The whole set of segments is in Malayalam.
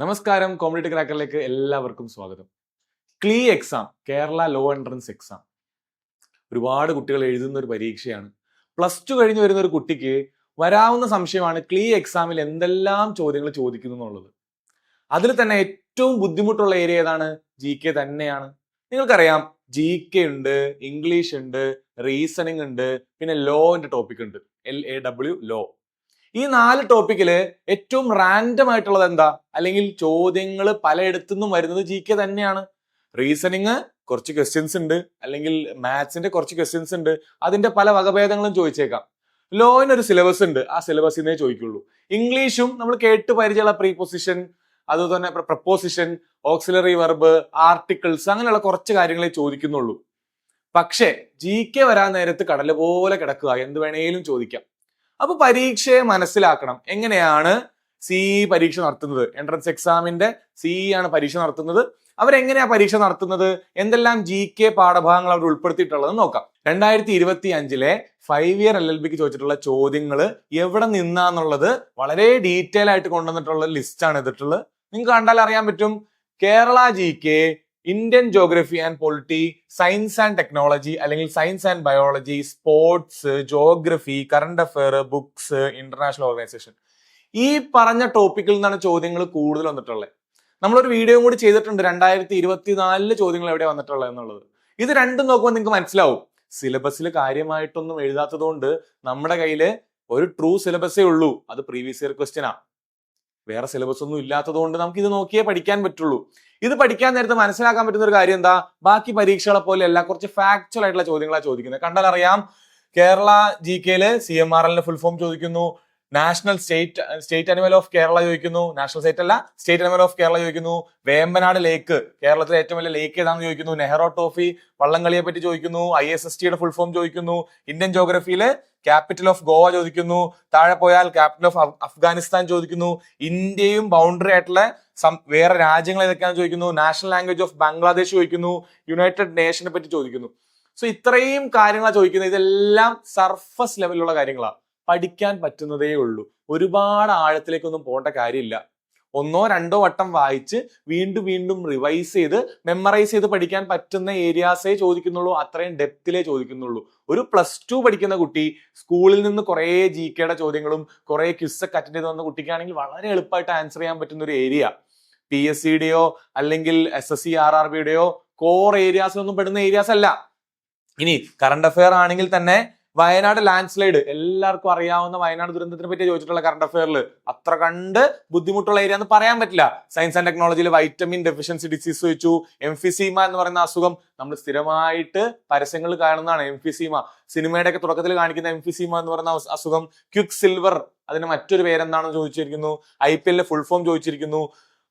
നമസ്കാരം, കോമ്പറ്റേറ്റീവ് ക്രാക്കറിലേക്ക് എല്ലാവർക്കും സ്വാഗതം. ക്ലീ exam, Kerala law entrance exam, ഒരുപാട് കുട്ടികൾ എഴുതുന്ന ഒരു പരീക്ഷയാണ്. +2 കഴിഞ്ഞ് വരുന്ന ഒരു കുട്ടിക്ക് വരാവുന്ന സംശയമാണ് ക്ലീ എക്സാമിൽ എന്തെല്ലാം ചോദ്യങ്ങൾ ചോദിക്കുന്നു എന്നുള്ളത്. അതിൽ തന്നെ ഏറ്റവും ബുദ്ധിമുട്ടുള്ള ഏരിയ ഏതാണ്? GK തന്നെയാണ്. നിങ്ങൾക്കറിയാം, GK ഉണ്ട്, ഇംഗ്ലീഷ് ഉണ്ട്, റീസണിങ് ഉണ്ട്, പിന്നെ ലോന്റെ ടോപ്പിക് ഉണ്ട്, LAW ലോ. ഈ 4 ടോപ്പിക്കില് ഏറ്റവും റാൻഡം ആയിട്ടുള്ളത് എന്താ? അല്ലെങ്കിൽ ചോദ്യങ്ങൾ പലയിടത്തു നിന്നും വരുന്നത് GK തന്നെയാണ്. റീസണിങ് കുറച്ച് ക്വസ്റ്റ്യൻസ് ഉണ്ട്, അല്ലെങ്കിൽ മാത്സിന്റെ കുറച്ച് ക്വസ്റ്റ്യൻസ് ഉണ്ട്, അതിന്റെ പല വകഭേദങ്ങളും ചോദിച്ചേക്കാം. ലോയിന് ഒരു സിലബസ് ഉണ്ട്, ആ സിലബസിനെ ചോദിക്കുള്ളൂ. ഇംഗ്ലീഷും നമ്മൾ കേട്ട് പരിചയമുള്ള പ്രീപൊസിഷൻ, അതുപോലെ തന്നെ പ്രപ്പോസിഷൻ, ഓക്സിലറി വെർബ്, ആർട്ടിക്കിൾസ്, അങ്ങനെയുള്ള കുറച്ച് കാര്യങ്ങളെ ചോദിക്കുന്നുള്ളൂ. പക്ഷേ GK വരാൻ നേരത്ത് കടല പോലെ കിടക്കുക, എന്ത് വേണേലും ചോദിക്കാം. അപ്പൊ പരീക്ഷയെ മനസ്സിലാക്കണം. എങ്ങനെയാണ് പരീക്ഷ നടത്തുന്നത്? എൻട്രൻസ് എക്സാമിന്റെ ആണ് പരീക്ഷ നടത്തുന്നത്. അവരെങ്ങനെയാ പരീക്ഷ നടത്തുന്നത്? എന്തെല്ലാം GK പാഠഭാഗങ്ങൾ അവർ ഉൾപ്പെടുത്തിയിട്ടുള്ളത് നോക്കാം. 2025 5 ഇയർ LLBക്ക് ചോദിച്ചിട്ടുള്ള ചോദ്യങ്ങൾ എവിടെ നിന്നാന്നുള്ളത് വളരെ ഡീറ്റെയിൽ ആയിട്ട് കൊണ്ടുവന്നിട്ടുള്ള ലിസ്റ്റാണ് ഇതിട്ടുള്ളത്. നിങ്ങൾക്ക് കണ്ടാൽ അറിയാൻ പറ്റും. Kerala GK, Indian geography and polity, science and technology അല്ലെങ്കിൽ science and biology, sports, geography, current affair, books, international organisation, ഈ പറഞ്ഞ ടോപ്പിക്കിൽ നിന്നാണ് ചോദ്യങ്ങൾ കൂടുതൽ വന്നിട്ടുള്ളത്. നമ്മളൊരു വീഡിയോ കൂടി ചെയ്തിട്ടുണ്ട് 2024 ചോദ്യങ്ങൾ എവിടെ വന്നിട്ടുള്ളത് എന്നുള്ളത്. ഇത് രണ്ടും നോക്കുമ്പോൾ നിങ്ങൾക്ക് മനസ്സിലാവും, സിലബസിൽ കാര്യമായിട്ടൊന്നും എഴുതാത്തത് കൊണ്ട് നമ്മുടെ കയ്യിൽ ഒരു ട്രൂ സിലബസേ ഉള്ളൂ, അത് പ്രീവിയസ് ഇയർ ക്വസ്റ്റ്യനാ. വേറെ സിലബസ് ഒന്നും ഇല്ലാത്തത് കൊണ്ട് നമുക്ക് ഇത് നോക്കിയേ പഠിക്കാൻ പറ്റുള്ളൂ. ഇത് പഠിക്കാൻ നേരത്തെ മനസ്സിലാക്കാൻ പറ്റുന്ന ഒരു കാര്യം എന്താ? ബാക്കി പരീക്ഷകളെ പോലെ അല്ല, കുറച്ച് ഫാക്ച്വൽ ആയിട്ടുള്ള ചോദ്യങ്ങളാണ് ചോദിക്കുന്നത്. കണ്ടാൽ അറിയാം, കേരള GKയില് CMRL ഫുൾ ഫോം ചോദിക്കുന്നു, national state animal of Kerala ചോദിക്കുന്നു, national state animal of Kerala ചോദിക്കുന്നു, വേമ്പനാട് ലേക്ക്, കേരളത്തിലെ ഏറ്റവും വലിയ ലേക്ക് ഏതാണെന്ന് ചോദിക്കുന്നു, നെഹ്റു ട്രോഫി വള്ളംകളിയെ പറ്റി ചോദിക്കുന്നു, ISSTയുടെ ഫുൾ ഫോം ചോദിക്കുന്നു, ഇന്ത്യൻ ജോഗ്രഫിയില് ക്യാപിറ്റൽ ഓഫ് ഗോവ ചോദിക്കുന്നു, താഴെ പോയാൽ ക്യാപിറ്റൽ ഓഫ് അഫ്ഗാനിസ്ഥാൻ ചോദിക്കുന്നു, ഇന്ത്യയും ബൗണ്ടറി ആയിട്ടുള്ള വേറെ രാജ്യങ്ങൾ ഏതൊക്കെയാണെന്ന് ചോദിക്കുന്നു, നാഷണൽ ലാംഗ്വേജ് ഓഫ് ബംഗ്ലാദേശ് ചോദിക്കുന്നു, യുണൈറ്റഡ് നേഷനെ പറ്റി ചോദിക്കുന്നു. സോ ഇത്രയും കാര്യങ്ങളാണ് ചോദിക്കുന്നത്. ഇതെല്ലാം സർഫസ് ലെവലിലുള്ള കാര്യങ്ങളാണ്, പഠിക്കാൻ പറ്റുന്നതേ ഉള്ളൂ. ഒരുപാട് ആഴത്തിലേക്കൊന്നും പോകേണ്ട കാര്യമില്ല. 1 or 2 വട്ടം വായിച്ച് വീണ്ടും വീണ്ടും റിവൈസ് ചെയ്ത് മെമ്മറൈസ് ചെയ്ത് പഠിക്കാൻ പറ്റുന്ന ഏരിയാസേ ചോദിക്കുന്നുള്ളൂ, അത്രയും ഡെപ്തിലേ ചോദിക്കുന്നുള്ളൂ. ഒരു +2 പഠിക്കുന്ന കുട്ടി സ്കൂളിൽ നിന്ന് കുറെ GKയുടെ ചോദ്യങ്ങളും കുറെ ക്വിസൊക്കെ അറ്റൻഡ് ചെയ്ത് വന്ന കുട്ടിക്കാണെങ്കിൽ വളരെ എളുപ്പമായിട്ട് ആൻസർ ചെയ്യാൻ പറ്റുന്ന ഒരു ഏരിയ. PSCയുടെയോ അല്ലെങ്കിൽ SSC RRBയുടെയോ കോർ ഏരിയാസിലൊന്നും പെടുന്ന ഏരിയാസ് അല്ല. ഇനി കറണ്ട് അഫയർ ആണെങ്കിൽ തന്നെ വയനാട് ലാൻഡ് സ്ലൈഡ്, എല്ലാവർക്കും അറിയാവുന്ന വയനാട് ദുരന്തത്തിനെ പറ്റി ചോദിച്ചിട്ടുള്ള കറണ്ട് അഫയറിൽ അത്ര കണ്ട് ബുദ്ധിമുട്ടുള്ള ഏരിയ എന്ന് പറയാൻ പറ്റില്ല. സയൻസ് ആൻഡ് ടെക്നോളജിയിൽ വൈറ്റമിൻ ഡെഫിഷ്യൻസി ഡിസീസ് ചോദിച്ചു. എംഫിസീമ എന്ന് പറയുന്ന അസുഖം നമ്മൾ സ്ഥിരമായിട്ട് പരസ്യങ്ങൾ കാണുന്നതാണ്. എംഫിസീമ, സിനിമയുടെ ഒക്കെ തുടക്കത്തിൽ കാണിക്കുന്ന എംഫിസീമ എന്ന് പറയുന്ന അസുഖം. ക്വിക്ക് സിൽവർ, അതിന് മറ്റൊരു പേരെന്താണെന്ന് ചോദിച്ചിരിക്കുന്നു. IPL ഫുൾ ഫോം ചോദിച്ചിരിക്കുന്നു.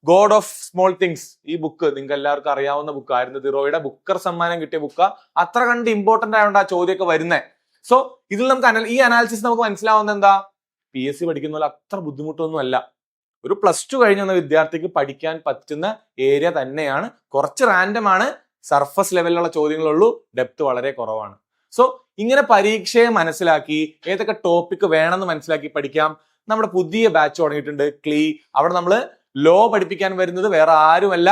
ഗോഡ് ഓഫ് സ്മോൾ തിങ്സ്, ഈ ബുക്ക് നിങ്ങൾക്ക് എല്ലാവർക്കും അറിയാവുന്ന ബുക്കായിരുന്നു. ദിറോയുടെ ബുക്കർ സമ്മാനം കിട്ടിയ ബുക്ക. അത്ര കണ്ട് ഇമ്പോർട്ടന്റ് ആയതുകൊണ്ട് ആ ചോദ്യമൊക്കെ വരുന്നത്. സോ ഇതിൽ നമുക്ക് ഈ അനാലിസിസ് നമുക്ക് മനസ്സിലാവുന്നത് എന്താ? PSC പഠിക്കുന്ന പോലെ അത്ര ബുദ്ധിമുട്ടൊന്നും അല്ല. ഒരു +2 കഴിഞ്ഞ വിദ്യാർത്ഥിക്ക് പഠിക്കാൻ പറ്റുന്ന ഏരിയ തന്നെയാണ്. കുറച്ച് റാൻഡം ആണ്, സർഫസ് ലെവലിലുള്ള ചോദ്യങ്ങളുള്ളൂ, ഡെപ്ത് വളരെ കുറവാണ്. സോ ഇങ്ങനെ പരീക്ഷയെ മനസ്സിലാക്കി ഏതൊക്കെ ടോപ്പിക് വേണമെന്ന് മനസ്സിലാക്കി പഠിക്കാം. നമ്മുടെ പുതിയ ബാച്ച് തുടങ്ങിയിട്ടുണ്ട്, ക്ലീ. അവിടെ നമ്മൾ ലോ പഠിപ്പിക്കാൻ വരുന്നത് വേറെ ആരുമല്ല,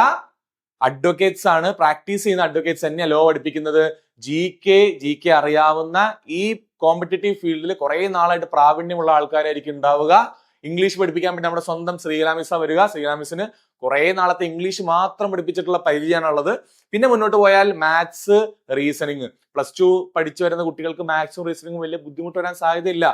അഡ്വക്കേറ്റ്സ് ആണ്. പ്രാക്ടീസ് ചെയ്യുന്ന അഡ്വക്കേറ്റ്സ് തന്നെയാണ് ലോ പഠിപ്പിക്കുന്നത്. GK അറിയാവുന്ന ഈ കോമ്പറ്റേറ്റീവ് ഫീൽഡിൽ കുറെ നാളായിട്ട് പ്രാവീണ്യമുള്ള ആൾക്കാരായിരിക്കും ഉണ്ടാവുക. ഇംഗ്ലീഷ് പഠിപ്പിക്കാൻ വേണ്ടി നമ്മുടെ സ്വന്തം ശ്രീലാമിസ വരിക. ശ്രീലാമിസിന് കുറെ നാളത്തെ ഇംഗ്ലീഷ് മാത്രം പഠിപ്പിച്ചിട്ടുള്ള പരിചയമാണുള്ളത്. പിന്നെ മുന്നോട്ട് പോയാൽ മാത്സ്, റീസണിങ്. +2 പഠിച്ചു വരുന്ന കുട്ടികൾക്ക് മാത്സും റീസണിങ്ങും വലിയ ബുദ്ധിമുട്ട് വരാൻ സാധ്യതയില്ല.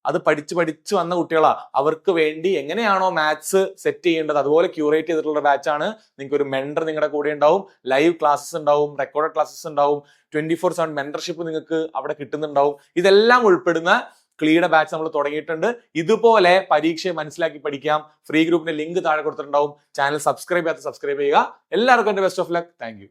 അത് പഠിച്ചു വന്ന കുട്ടികളാ. അവർക്ക് വേണ്ടി എങ്ങനെയാണോ മാത്സ് സെറ്റ് ചെയ്യേണ്ടത് അതുപോലെ ക്യൂറേറ്റ് ചെയ്തിട്ടുള്ള ബാച്ചാണ്. നിങ്ങൾക്ക് ഒരു മെന്റർ നിങ്ങളുടെ കൂടെ ഉണ്ടാവും, ലൈവ് ക്ലാസ്സസ് ഉണ്ടാവും, റെക്കോർഡഡ് ക്ലാസ്സസ് ഉണ്ടാവും, 24/7 മെന്റർഷിപ്പ് നിങ്ങൾക്ക് അവിടെ കിട്ടുന്നുണ്ടാവും. ഇതെല്ലാം ഉൾപ്പെടുന്ന ക്ലീയുടെ ബാച്ച് നമ്മൾ തുടങ്ങിയിട്ടുണ്ട്. ഇതുപോലെ പരീക്ഷയെ മനസ്സിലാക്കി പഠിക്കാം. ഫ്രീ ഗ്രൂപ്പിന്റെ ലിങ്ക് താഴെ കൊടുത്തിട്ടുണ്ടാവും. ചാനൽ സബ്സ്ക്രൈബ് ചെയ്യാത്ത സബ്സ്ക്രൈബ് ചെയ്യുക. എല്ലാവർക്കും എന്റെ best of luck. Thank you.